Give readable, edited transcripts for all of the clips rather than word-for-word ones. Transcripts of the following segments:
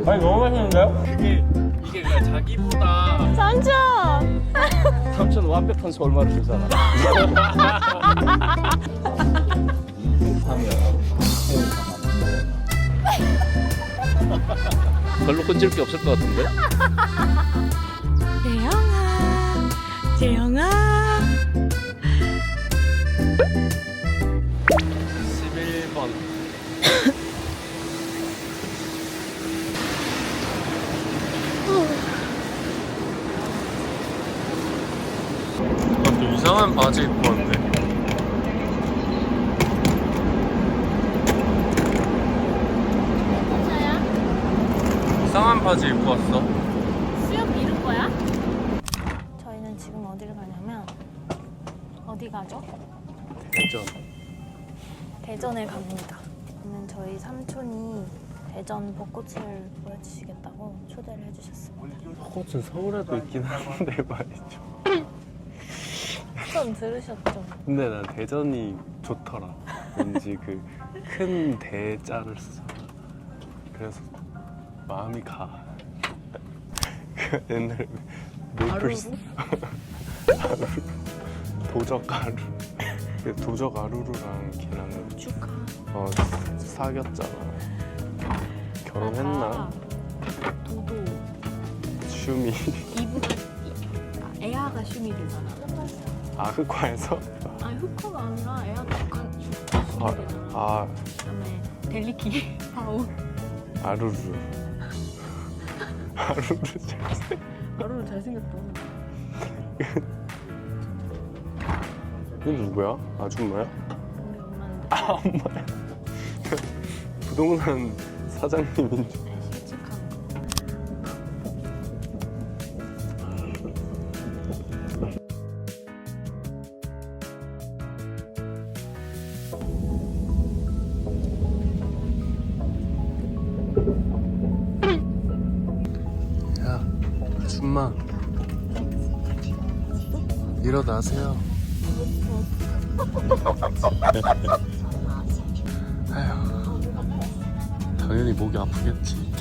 아니 너무 맛있는데요? 이게 그냥 자기보다 삼촌 완벽한 서울말을 쓰잖아. 별로 끈질 게 없을 것 같은데? 재영아 11번 또 이상한 바지 입고 왔네. 이상한 바지 입고 왔어. 수염 미는 거야? 저희는 지금 어디를 가냐면 어디 가죠? 대전. 대전에 갑니다. 저는 저희 삼촌이 대전 벚꽃을 보여주시겠다고 초대를 해주셨습니다. 벚꽃은 서울에도 있긴 한데 말이죠. 좀 들으셨죠? 근데 난 대전이 좋더라. 왠지 그 큰 대자를 쓰잖아. 그래서 마음이 가. 그 옛날에 메이플스 아루루 도적 아루루. 그 도적 아루루랑 걔랑 축하. 사귀었잖아. 결혼했나? 도도 슈미 이브가 에아가 슈미 되잖아. 아흑화에서 흑화가 아니라 에아가 그다음에 델리키 파우 아루루 아루루 잘생. 아루루 잘생겼다. 이거 누구야? 아줌마야? 우리 엄마인데. 엄마야. 부동산 사장님인 줄. 실직한. 야, 아줌마. 일어나세요. 아휴, 당연히 목이 아프겠지.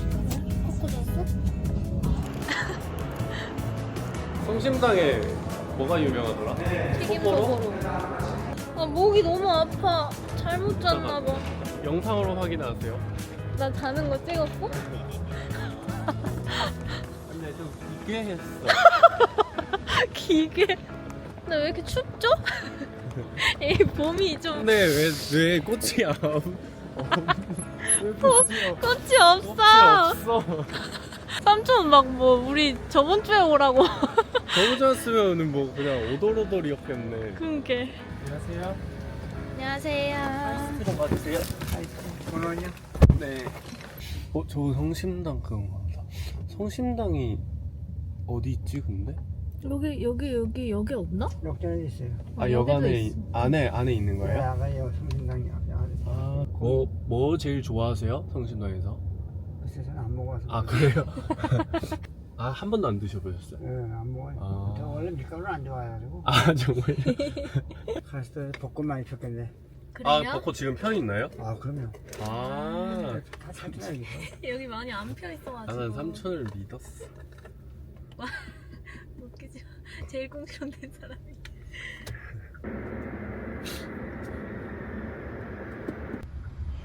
성심당에 뭐가 유명하더라? 튀김소보로. 목이 너무 아파. 잘못 잤나 봐. 영상으로 확인하세요. 나 자는 거 찍었어? 근데 좀 기괴했어. 기계. 근데 왜 이렇게 춥죠? 이 봄이 좀 근데 왜 꽃이 꽃이 없어. 없어. 삼촌 막 뭐 우리 저번 주에 오라고. 너무 좋았으면 뭐 그냥 오돌오돌이었겠네. 그게. 안녕하세요. 안녕하세요. 좀 봐주세요. 번호요? 네. 저거 성심당 그건가 보다. 성심당이 어디 있지 근데? 여기 없나? 역전에 있어요. 역 여기도 안에 있어. 안에 있는 거예요? 나가요. 성심당이 앞에 안에. 아, 뭐 제일 좋아하세요? 성심당에서? 그래서 안 먹어서. 아 그래요? 아 한 번도 안 드셔보셨어요? 네, 안 먹어요. 아. 저 원래 밀가루를 안 좋아해가지고. 아 정말요? 갔을 때 볶음 많이 폈겠네. 아 벚꽃 지금 펴 있나요? 아, 그럼요. 아 다 삼촌이 여기 많이 안 펴 있어가지고. 나는 삼촌을 믿었어. 웃기지 마. 제일 공손된 사람이.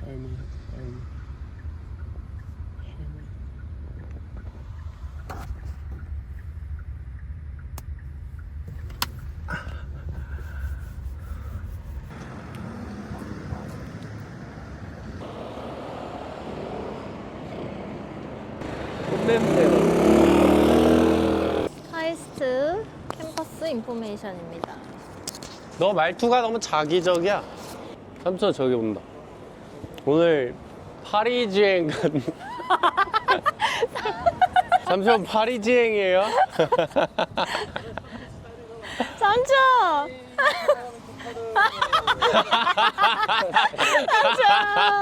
할머니. 카이스트 캠퍼스 인포메이션입니다. 너 말투가 너무 자기적이야. 삼촌 저기 온다. 오늘 파리지행 간. 삼촌 파리지행이에요? 삼촌!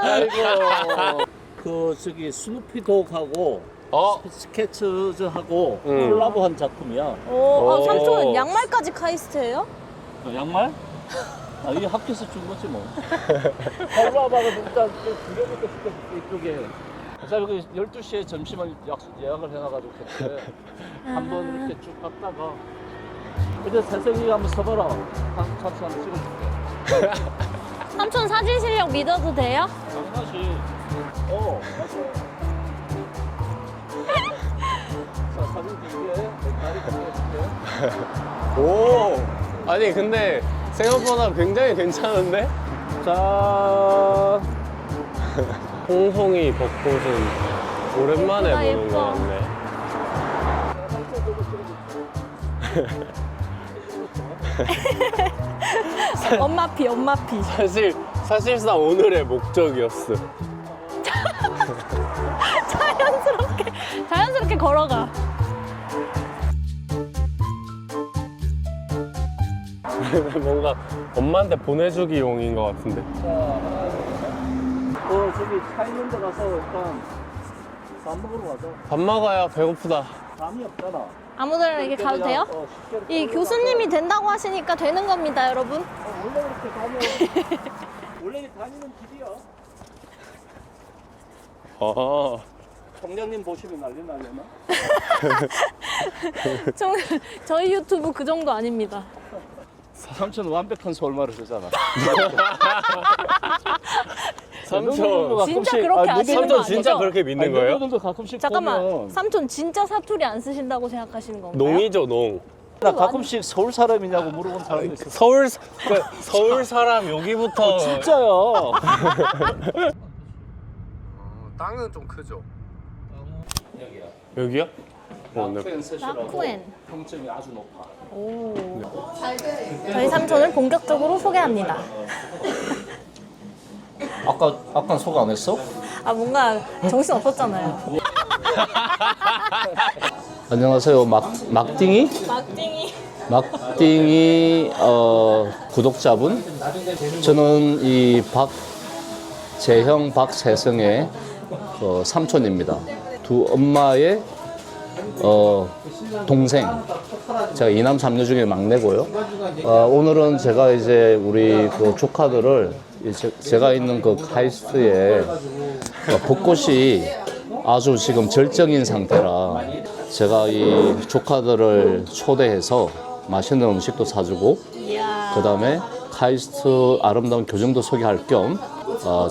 아이고. 그 저기 스누피 독하고 스케치즈하고 콜라보한 작품이야. 오, 삼촌 양말까지 카이스트예요? 양말? 이 학교에서 준 거지 뭐. 일로 와봐. 일단 구경부터 시켜줄게 이쪽에. 어차피 12시에 점심을 예약을 해놔가지고 그때 한번 이렇게 쭉 갔다가 근데 세성이가 한번 서봐라. 삼촌 한번 찍어줄게. 삼촌 사진 실력 믿어도 돼요? 당연하지. 맞아. 자, 사진 뒤에 다리 보여줄게. 오. 아니 근데 생각보다 굉장히 괜찮은데? 자, 홍송이 벚꽃은 오랜만에 예쁘다, 보는 예뻐. 것 같네. 엄마피, 엄마피. 사실상 오늘의 목적이었어. 자연스럽게 걸어가. 뭔가 엄마한테 보내주기용인 것 같은데. 저기 차 있는 데 가서 일단 밥 먹으러 가자. 밥 먹어요. 배고프다. 밤이 없잖아. 아무데나 이렇게 가도 돼요? 이 교수님이 된다고 하시니까 되는 겁니다, 여러분. 원래 이렇게 다녀. 원래 다니는 길이야. 총장님 보시면 난리 나려나? 저희 유튜브 그 정도 아닙니다. 삼촌 완벽한 서울말을 쓰잖아. 삼촌. 진짜 그렇게 아시는 거 삼촌 진짜 아니죠? 그렇게 믿는 거예요? 너희들도 가끔씩 잠깐만, 보면 삼촌 진짜 사투리 안 쓰신다고 생각하시는 건가요? 농이죠, 농. 나 가끔씩 서울 사람이냐고 물어본 사람도 있어. 서울 사람 여기부터. 진짜요. 땅은 좀 크죠. 여기요? 라쿠엔. 평점이 아주 높아. 오. 저희 삼촌을 본격적으로 소개합니다. 아까 소개 안 했어? 아 뭔가 정신 없었잖아요. 안녕하세요. 막딩이 막딩이. 구독자분. 저는 이 박재형, 박세성의 삼촌입니다. 두 엄마의 동생. 제가 이남 삼녀 중에 막내고요. 오늘은 제가 이제 우리 그 조카들을 제가 있는 그 카이스트에 벚꽃이 아주 지금 절정인 상태라 제가 이 조카들을 초대해서 맛있는 음식도 사주고 그 다음에 카이스트 아름다운 교정도 소개할 겸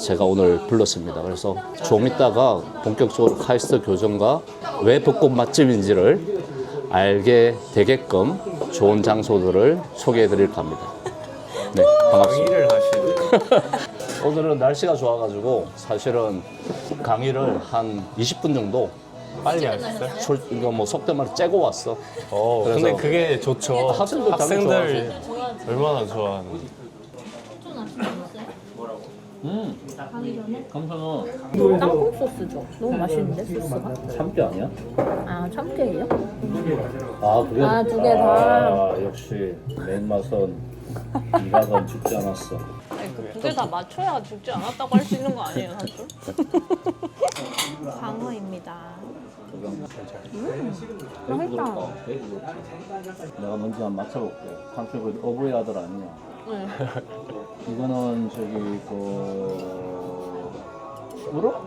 제가 오늘 불렀습니다. 그래서 좀 이따가 본격적으로 카이스트 교정과 왜 벚꽃 맛집인지를 알게 되게끔 좋은 장소들을 소개해 드릴 겁니다. 네, 반갑습니다. 강의를 하시네. 오늘은 날씨가 좋아가지고 사실은 강의를 한 20분 정도 빨리 하셨어요? 이거 뭐 속된 말로 째고 왔어. 근데 그래서 그게 좋죠. 학생들 당연히 학생들 얼마나 좋아하는. 감사는 땅콩 소스죠. 너무 맛있는데 소스가? 참깨 아니야? 아 참깨예요? 그게 아, 두개 다. 역시 내 맛은 미각은 죽지 않았어. 두 개 다 맞춰야 죽지 않았다고 할 수 있는 거 아니에요, 삼촌? 광어입니다. 맛있다. 내가 먼저 한번 맞춰볼게. 삼촌 그 어부의 아들 아니야? 네. 이거는 저기 우럭?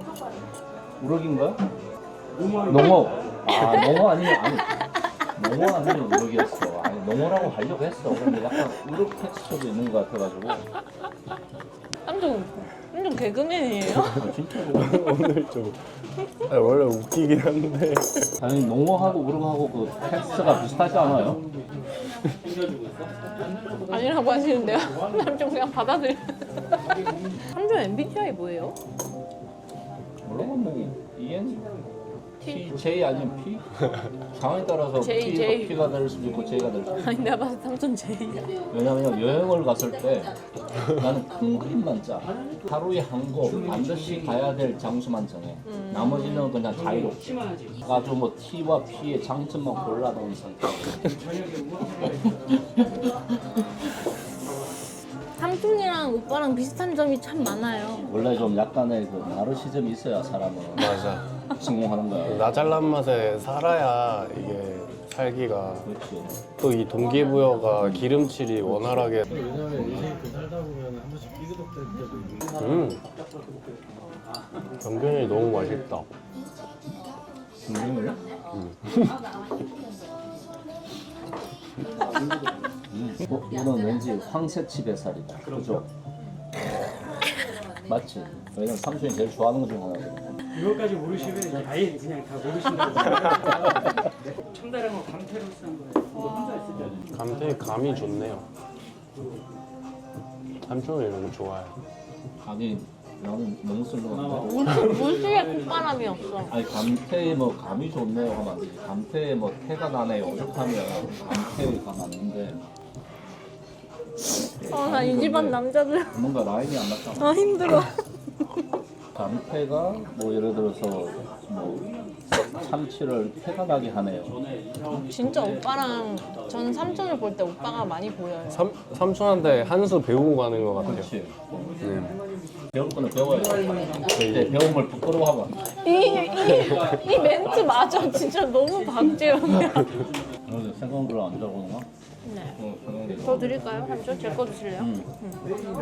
우럭인가? 농어. 농어 아니면 농어 아니면 우럭이었어. 농어라고 하려고 했어. 근데 약간 우럭 텍스처도 있는 것 같아가지고. 삼촌 개그맨이에요? 진짜로. 오늘 좀 원래 웃기긴 한데. 당연히 농어하고 우럭하고 그 텍스처가 비슷하지 않아요? 아니라고 하시는데요? 삼촌 그냥 받아들여. 삼촌 MBTI 뭐예요? 물론 EN? J 아니면 P? 상황에 따라서 J. P가 될 수도 있고 J가 될 수도 있고. 아니 내가 봤을 때 삼촌 J야. 왜냐면 여행을 갔을 때 나는 큰 그림만 짜. 하루에 한 곳 반드시 가야 될 장소만 정해. 나머지는 그냥 자유롭게. 아주 뭐 T와 P의 장점만 골라놓은 상태. 삼촌이랑 오빠랑 비슷한 점이 참 많아요. 원래 좀 약간의 그 나르시즘이 있어야 사람은 맞아. 성공하는 거야. 나 잘난 맛에 살아야 이게 살기가 그렇지. 또 이 동기부여가 기름칠이 원활하게. 왜냐면 인생이 또 살다 보면 한 번씩 삐그덕될 때도 있고. 변변이 너무 맛있다. 이거는 왠지 황새치 뱃살이다. 그렇죠. 맞지? 왜냐면 삼촌이 제일 좋아하는 것 중에 하나거든. 이거까지 모르시면 아예 그냥 다 모르신다고. 참다랑어 감태로 쓴 거예요. 이거 혼자 쓰죠. 감태 감이 좋네요. 삼촌은 이런 거 좋아해. 아니 나는 너무 쓸려는데. 물수에 콧바람이 없어. 아니 감태에 뭐 감이 좋네요 하면 안 되지. 감태에 뭐 태가 나네요 이렇게 하면 감태가 맞는데 나 이 집안 남자들. 뭔가 라인이 안 맞잖아. 아, 힘들어. 감태가 뭐 예를 들어서 뭐 참치를 태가 나게 하네요. 진짜 오빠랑 저는 삼촌을 볼 때 오빠가 많이 보여요. 삼촌한테 한 수 배우고 가는 것 같아요. 그렇지. 배울 거는 배워야지. 네, 배운 걸 부끄러워하면. 이 멘트 맞아. 진짜 너무 박재영이야. 오늘 생각한 걸로 안 자고나? 네. 생각한 더 드릴까요? 삼촌? 제 거 드실래요?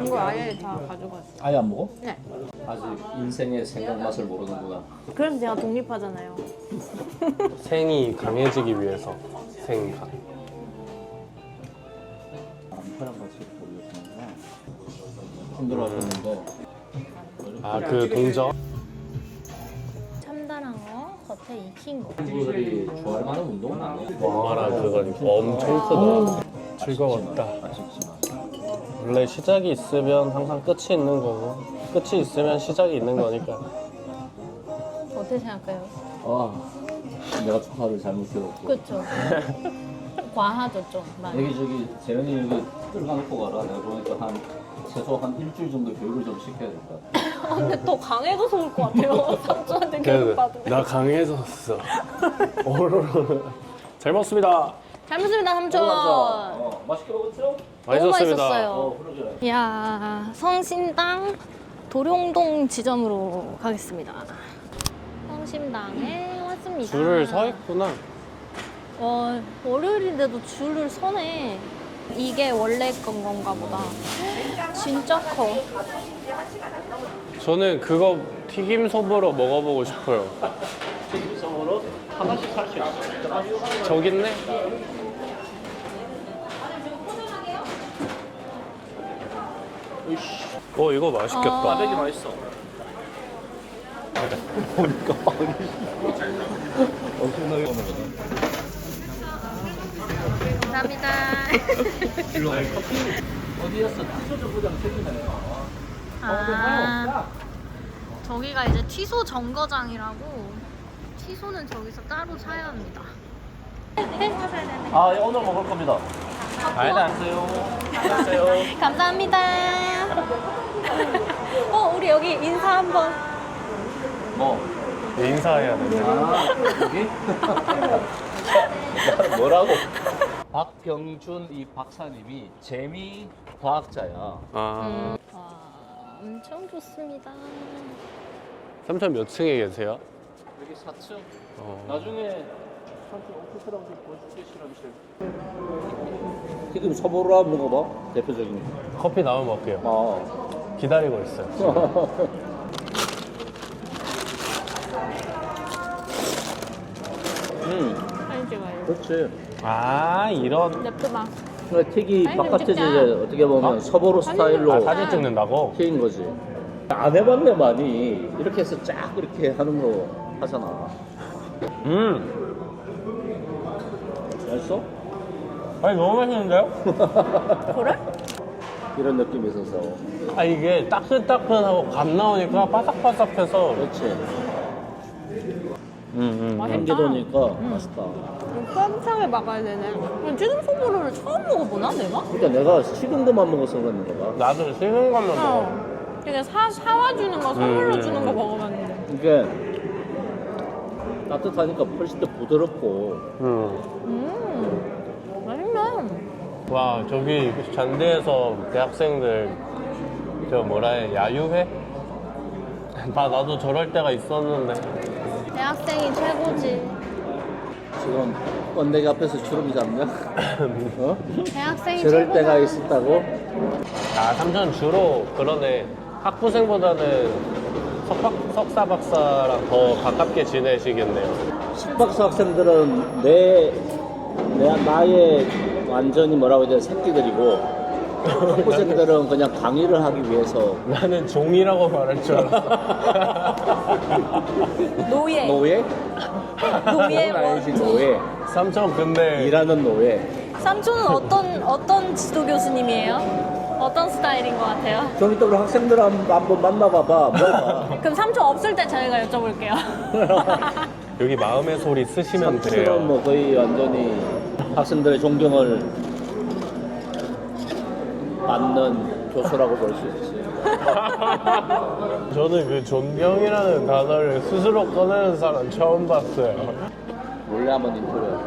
이거 아예 다 가져갔어요. 아예 안 먹어? 네. 아직 인생의 생각 맛을 모르는구나. 그래서 제가 독립하잖아요. 생이 강해지기 위해서 생각. 남편이랑 같이 모르겠습니다. 힘들어하셨는데. 아 그 동전? 참다랑어 겉에 익힌 거. 친구들이 좋아할 만한 운동은 아니에요. 왕아랑 그거 엄청 크더라고. 즐거웠다. 아쉽지만. 원래 시작이 있으면 항상 끝이 있는 거고 끝이 있으면 시작이 있는 거니까. 어떻게 생각해요? 내가 조카를 잘못 키웠고. 그렇죠. 과하죠 좀 많이. 여기 저기 재현이 여기 뜰가놓고 가라. 내가 보니까 최소 한 일주일 정도 교육을 좀 시켜야 될 것 같아. 근데 더 강해져서 올 것 같아요. 삼촌한테 교육 받으면. 나 강해졌어. 잘 먹습니다. 잘 먹습니다 삼촌. 맛있게 먹었죠? 너무 맛있었습니다. 맛있었어요. 그러죠. 이야 성심당 도룡동 지점으로 가겠습니다. 성심당에 왔습니다. 줄을 서 있구나. 월요일인데도 줄을 서네. 이게 원래 건가 보다. 진짜 커. 저는 그거 튀김소보로 먹어보고 싶어요. 튀김성으로 하나씩 살 수 있어. 저기 있네? 이거 맛있겠다. 꽈배기 맛있어. 보니까 빵이 엄청나게 먹는 감사합니다. 어디였어? 티소주 부장 책이네. 저기가 이제 티소 정거장이라고. 티소는 저기서 따로 사야 합니다. 예, 오늘 먹을 겁니다. 안녕하세요. 안녕하세요. 감사합니다. 우리 여기 인사 한번. 뭐? 인사해야 돼. 여기? 뭐라고? 박병준 이 박사님이 재미 과학자야. 엄청 좋습니다. 삼촌 몇 층에 계세요? 여기 4층. 나중에 삼촌 오피스라고 좀 보여줄게 실험실. 지금 서보로 한번 먹어봐. 대표적인. 커피 나오면 먹게요. 기다리고 있어요. 사진 찍어요. 그렇지. 이런. 냅두봐. 그러니까 튀기 아니, 바깥에 찍자. 이제 어떻게 보면 서보로 스타일로 사진 찍는다고? 튀긴 거지. 안 해봤네 많이. 이렇게 해서 쫙 이렇게 하는 거 하잖아. 맛있어? 아니 너무 맛있는데요? 그래? 이런 느낌이 있어서. 이게 따끈따끈하고 감 나오니까 바삭바삭해서. 그렇지. 맛있다. 한기도니까 맛있다. 깜짝에 막아야 되네. 튀김 소보로를 처음 먹어보나 내가? 그러니까 내가 식은 것만 먹어서 그랬는가 봐. 나도 식은 것만 먹어. 그냥 사와주는 거 선물로 주는 거 먹어봤는데. 이게 따뜻하니까 훨씬 더 부드럽고. 맛있네. 와 저기 잔디에서 대학생들 저 뭐라 해 야유회? 나도 저럴 때가 있었는데. 대학생이 최고지. 지금 번데기 앞에서 주름 잡냐? 어? 대학생이 저럴 최고다. 때가 있었다고? 아, 삼촌 주로 그러네. 학부생보다는 석사 박사랑 더 가깝게 지내시겠네요. 숙박사 학생들은 나의 완전히 뭐라고 해야 돼 새끼들이고 학부생들은 그냥 강의를 하기 위해서 나는 종이라고 말할 줄 알았어. 노예. 노예? 노예. 그건 아니지 노예. 삼촌 근데 일하는 노예. 삼촌은 어떤 지도 교수님이에요? 어떤 스타일인 것 같아요? 좀 이따 우리 학생들 한번 만나봐봐. 뭐가? 그럼 삼촌 없을 때 저희가 여쭤볼게요. 여기 마음의 소리 쓰시면 삼촌은 돼요. 뭐 거의 완전히 학생들의 존경을 받는 교수라고 볼 수 있어요. 저는 그 존경이라는 단어를 스스로 꺼내는 사람 처음 봤어요. 원래 한번 인터뷰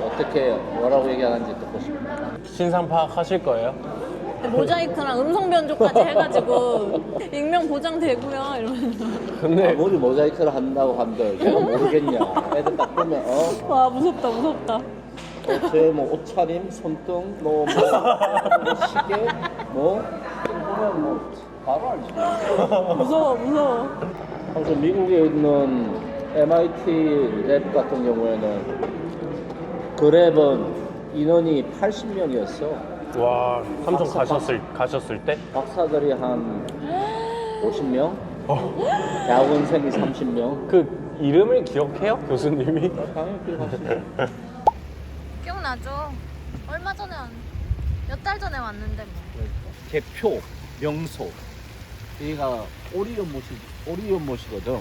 어떻게 뭐라고 얘기하는지 듣고 싶어요. 신상 파악하실 거예요? 모자이크랑 음성 변조까지 해가지고 익명 보장되고요. 이러면서. 근데 아무리 모자이크를 한다고 한들 내가 모르겠냐. 애들 딱 보면 와 무섭다 무섭다. 뭐 옷차림, 손등, 뭐 시계, 뭐 보면 뭐 바로 알지. 무서워. 항상 미국에 있는 MIT 랩 같은 경우에는 그 랩은 인원이 80명이었어. 와, 삼촌 박사, 가셨을 때? 박사들이 한 50명, 야원생이 30명. 그 이름을 기억해요? 교수님이? 당연히 기억하시죠. 기억나죠? 얼마 전에 몇 달 전에 왔는데 뭐. 개표, 명소. 여기가 오리연못이거든.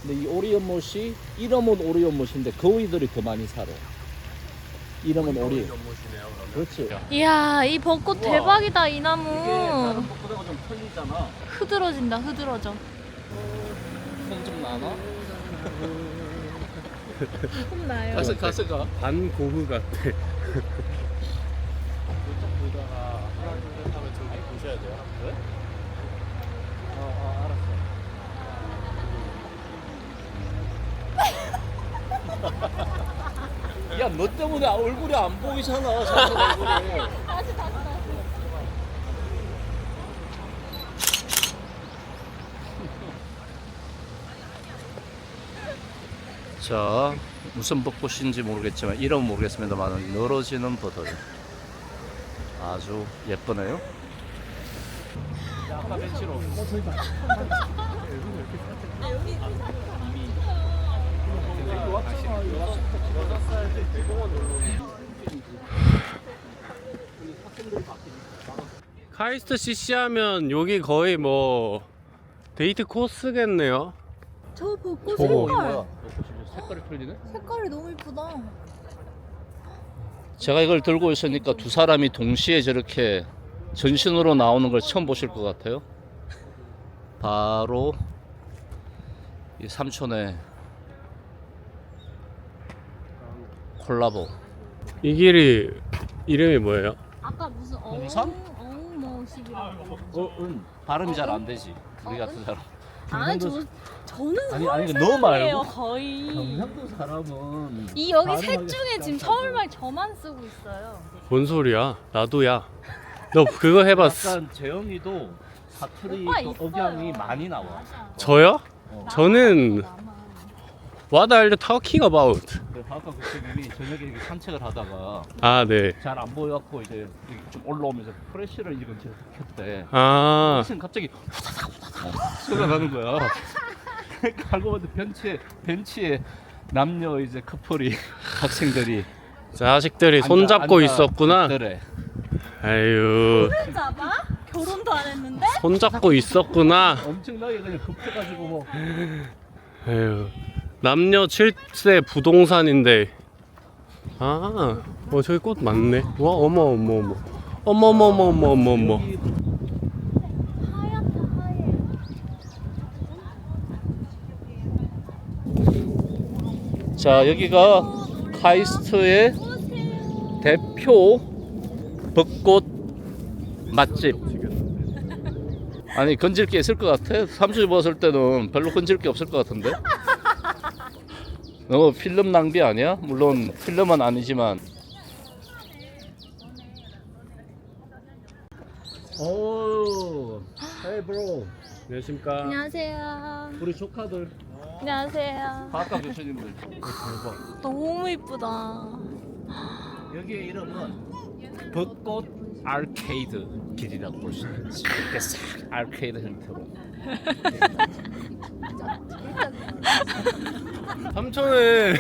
근데 이 오리연못이 이름은 오리연못인데 거위들이 더 많이 살아. 이름은 오리. 그렇지. 이야 이 벚꽃 대박이다 이 나무. 벚꽃하고 좀 틀리잖아. 흐드러진다 흐드러져. 손좀 나나? 혼나요. 가스가. 반고흐 같아. 야, 너 때문에 얼굴이 안 보이잖아. 사실 얼굴이. 다시. 자, 무슨 벚꽃인지 모르겠지만 이름은 모르겠습니다만 늘어지는 버들 아주 예쁘네요. 아까 벤치로 카이스트 CC 하면 여기 거의 뭐 데이트 코스겠네요. 저 벚꽃 오, 색깔. 이거야. 색깔이 틀리네. 색깔이 너무 이쁘다. 제가 이걸 들고 있으니까 두 사람이 동시에 저렇게 전신으로 나오는 걸 처음 보실 것 같아요. 바로 이 삼촌의 콜라보. 이 길이 이름이 뭐예요? 아까 무슨 홍삼? 어묵식이라고. 발음이 잘 안 되지. 우리 같은 사람. 아니 저는 아니, 서울 아니, 너 사람이에요 말고? 거의. 경상도 사람은 이 여기 셋 중에 지금 서울말 저만 쓰고 있어요. 뭔 소리야? 나도야. 너 그거 해봤어? 약간 재영이도 사투리 오빠 그 있어요. 억양이 많이 나와. 저요? 저는 What are you talking about? 그래서 아까 그 친구이 저녁에 이렇게 산책을 하다가 아, 네. 잘 안 보여갖고 이제 좀 올라오면서 프레쉬를 이건 제가 켰대. 아, 그래서 갑자기 후다닥 소리가 나는 거야. 알고 보니 벤치에 남녀 이제 커플이 학생들이 자식들이 손잡고 있었구나. 있더래. 아유, 잡아? 결혼도 안 했는데? 손잡고 있었구나. 엄청나게 그냥 급해가지고 뭐. 아유, 남녀 7세 부동산인데. 아, 저기 꽃 많네. 와, 어머. 자, 여기가 카이스트의 대표 벚꽃 맛집. 아니, 건질 게 있을 것 같아. 삼촌이 봤을 때는 별로 건질 게 없을 것 같은데. 너무 필름 낭비 아니야? 물론 필름은 아니지만. 오, hey bro. 안녕하십니까. 안녕하세요. 우리 조카들, 안녕하세요. 과학과 교수님들. 대박. 너무 이쁘다. 여기의 이름은 벚꽃 아케이드 길이라고 볼 수 있지. 이렇게 싹 아케이드 형태로. 삼촌은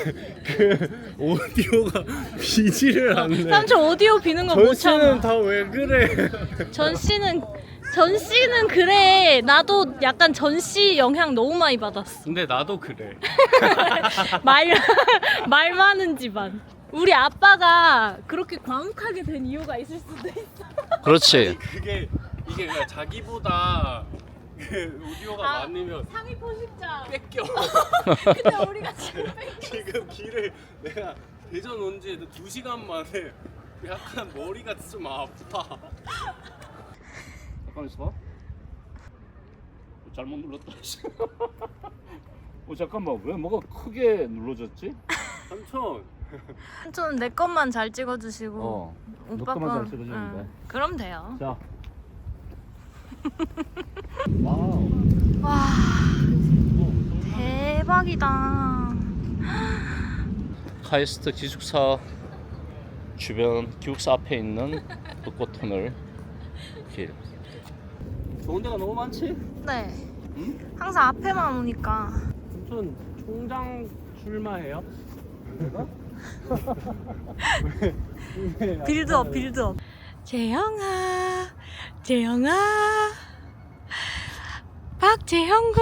그 오디오가 비지를 않네. 삼촌 오디오 비는 거 못 참아. 다 왜 그래? 전 씨는 그래. 나도 약간 전 씨 영향 너무 많이 받았어. 근데 나도 그래. 말 많은 집안. 우리 아빠가 그렇게 과묵하게 된 이유가 있을 수도 있어. 그렇지. 이게 그냥 자기보다 그 오디오가 많으면 상위 포식자. 뺏겨. 근데 우리가 지금 지금 길을 내가 대전 온 지 2시간 만에 약간 머리가 좀 아파. 잠깐 있어봐. 잘못 눌렀다. 잠깐만, 왜 뭐가 크게 눌러졌지? 삼촌. 삼촌 내 것만 잘 찍어주시고 오빠 것만 잘 건 찍어주는데. 그럼 돼요. 자. 와우. 와 대박이다. 카이스트 기숙사 주변 기숙사 앞에 있는 벚꽃 터널 길. 좋은 데가 너무 많지? 네. 항상 앞에만 오니까. 삼촌 총장 출마해요? 빌드업. 재영아, 박재형군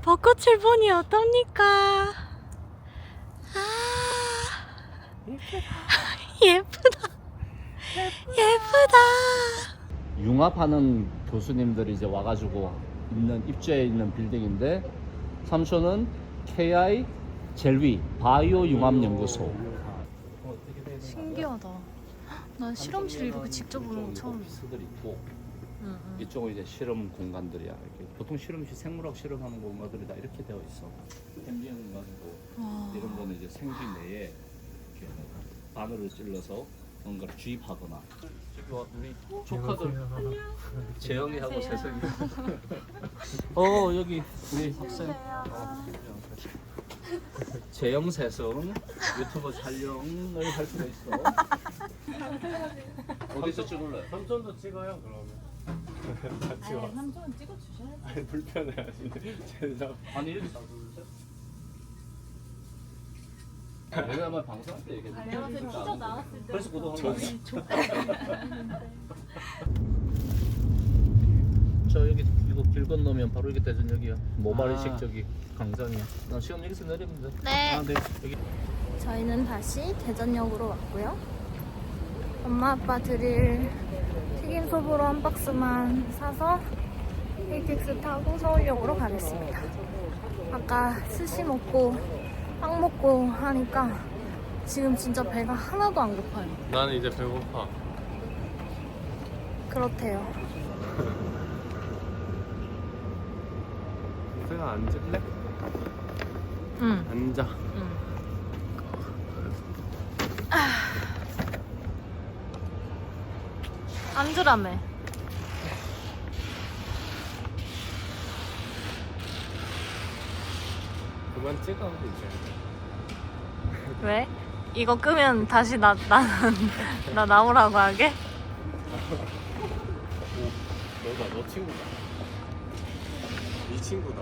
벚꽃을 보니 어떻습니까? 예쁘다. 융합하는 교수님들이 이제 와가지고 있는 입주해 있는 빌딩인데, 삼촌은 KI 젤위 바이오 융합 연구소. 신기하다. 난 실험실 이렇게 직접 보는 거 처음이야. 오피스들 있고, 이쪽은 이제 실험 공간들이야. 이렇게 보통 실험실 생물학 실험하는 공간들이 다 이렇게 되어 있어. 햄비언 공간이고, 이런 거는 이제 생쥐 내에 이렇게 바늘을 찔러서 뭔가를 주입하거나. 저기 와, 우리 조카들 재영이하고 세성이. 여기 우리 학생. 재영 세성 유튜브 촬영을 할 수가 있어. 어디서 찍을래? 삼촌도 찍어요 그러면. 같이 와. 삼촌은 찍어주셔야지. 아니 불편해하시네. 제가 아니 이렇게 내가 아마 방송할 때 얘기했는데. 내가 봤을 때 티저 나왔을 때 그래서 그동안 거 저 여기 이거 길 건너면 바로 이게 대전역이야. 모발이식 저기 강장이야. 나 시험 여기서 내리면 돼. 네. 네. 여기. 저희는 다시 대전역으로 왔고요. 엄마 아빠 드릴 튀김소보로 한 박스만 사서 KTX 타고 서울역으로 가겠습니다. 아까 스시 먹고 빵 먹고 하니까 지금 진짜 배가 하나도 안 고파요. 나는 이제 배고파. 그렇대요. 내가 앉을래? 응. 앉아. 앉으라며. 그만 찍어 이제. 왜? 이거 끄면 다시 나 나오라고 하게? 너다 너 친구다. 네 친구다.